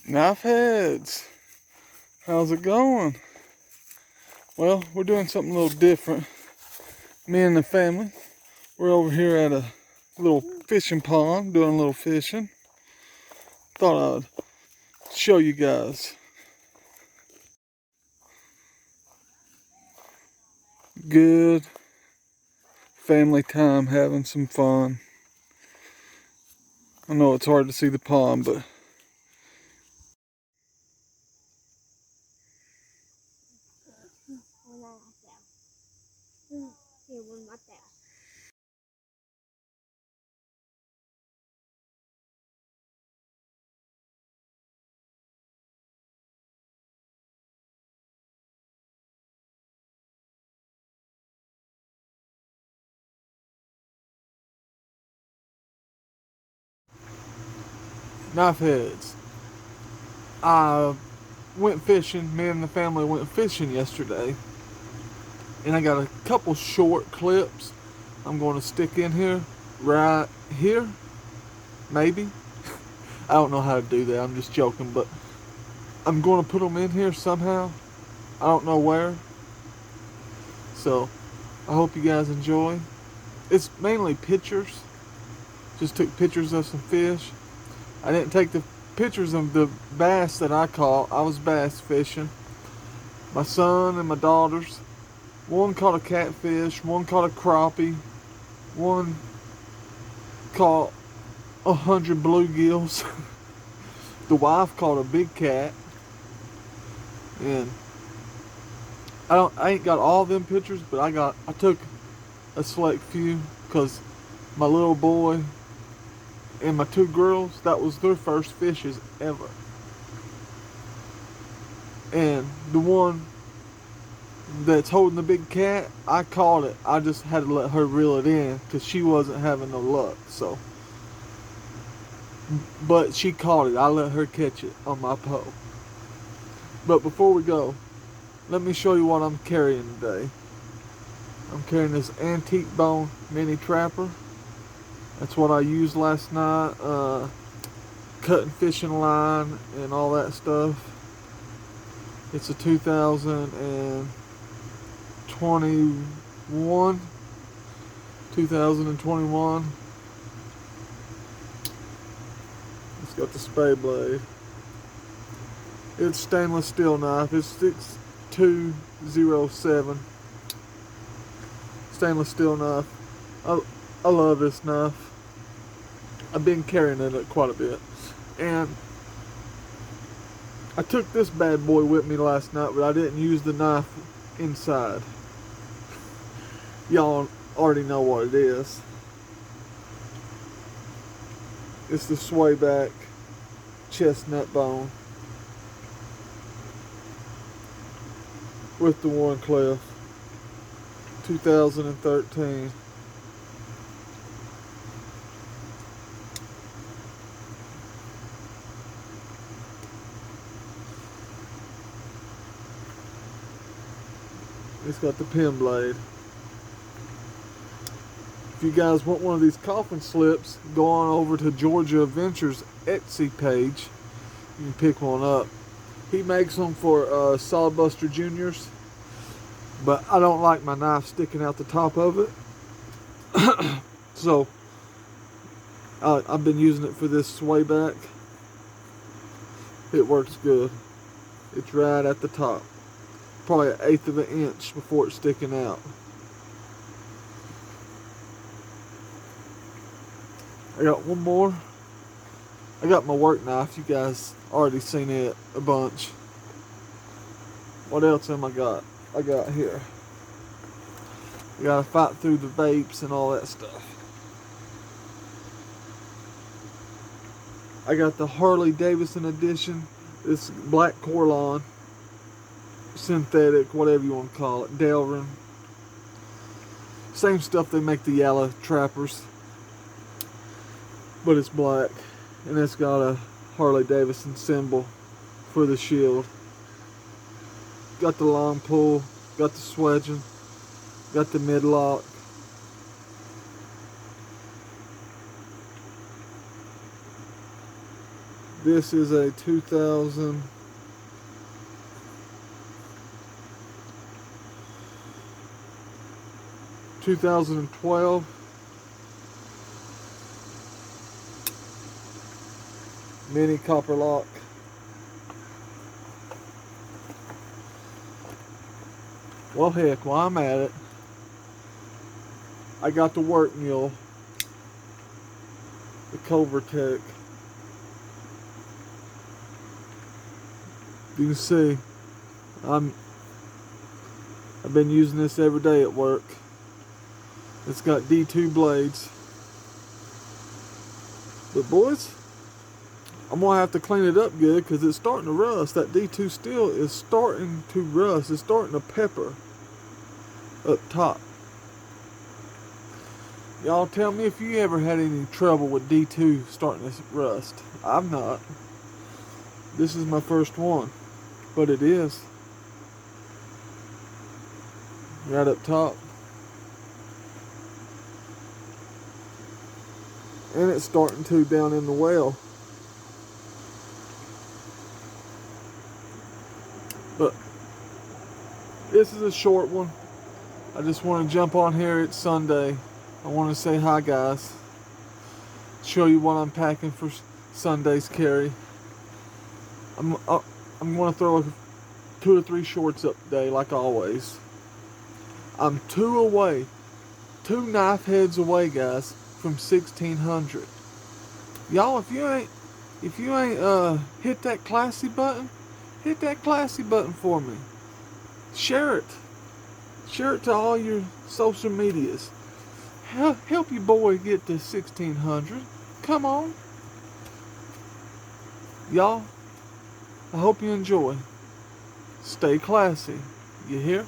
Knife heads, how's it going? Well, we're doing something a little different. Me and the family, we're over here at a little fishing pond doing a little fishing. Thought I'd show you guys. Good family time, having some fun. I know it's hard to see the pond, but knife heads. I went fishing, me and the family went fishing yesterday, and I got a couple short clips I'm going to stick in here, right here, maybe. I don't know how to do that, I'm just joking, but I'm going to put them in here somehow. I don't know where. So, I hope you guys enjoy. It's mainly pictures. Just took pictures of some fish. I didn't take the pictures of the bass that I caught. I was bass fishing. My son and my daughters. One caught a catfish, one caught a crappie, one caught 100 bluegills. The wife caught a big cat. And I ain't got all them pictures, but I took a select few because my little boy and my two girls, that was their first fishes ever. And the one that's holding the big cat, I caught it. I just had to let her reel it in because she wasn't having no luck. So, but she caught it. I let her catch it on my pole. But before we go, let me show you what I'm carrying today. I'm carrying this Antique Bone mini trapper. That's what I used last night, cutting fishing line and all that stuff. It's a 2021. It's got the spay blade. It's stainless steel knife. It's 6207. Stainless steel knife. I love this knife. I've been carrying it quite a bit. And I took this bad boy with me last night, but I didn't use the knife inside. Y'all already know what it is. It's the swayback chestnut bone with the Wharncliffe 2013. It's got the pin blade. If you guys want one of these coffin slips, go on over to Georgia Adventures Etsy page. You can pick one up. He makes them for Sawbuster Juniors, but I don't like my knife sticking out the top of it. So I've been using it for this swayback. It works good. It's right at the top. Probably 1/8 of an inch before it's sticking out. I got one more. I got my work knife. You guys already seen it a bunch. What else am I got? I got here. I gotta fight through the vapes and all that stuff. I got the Harley Davidson edition. This black Corlon. Synthetic, whatever you want to call it. Delrin. Same stuff they make the yellow trappers. But it's black. And it's got a Harley Davidson symbol for the shield. Got the long pull. Got the swedging. Got the mid-lock. This is a 2012 mini copper lock. Well, heck, while I'm at it, I got the work mule, the Culvertech. You can see, I've been using this every day at work. It's got D2 blades. But boys, I'm gonna have to clean it up good because it's starting to rust. That D2 steel is starting to rust. It's starting to pepper up top. Y'all tell me if you ever had any trouble with D2 starting to rust. I've not. This is my first one, but it is. Right up top. And it's starting to down in the well. But this is a short one. I just want to jump on here. It's Sunday. I want to say hi, guys. Show you what I'm packing for Sunday's carry. I'm going to throw 2 or 3 shorts up today, like always. I'm 2 knife heads away, guys, from 1,600. Y'all, if you ain't hit that classy button, hit that classy button for me. Share it. Share it to all your social medias. Help your boy get to 1,600. Come on. Y'all, I hope you enjoy. Stay classy. You hear?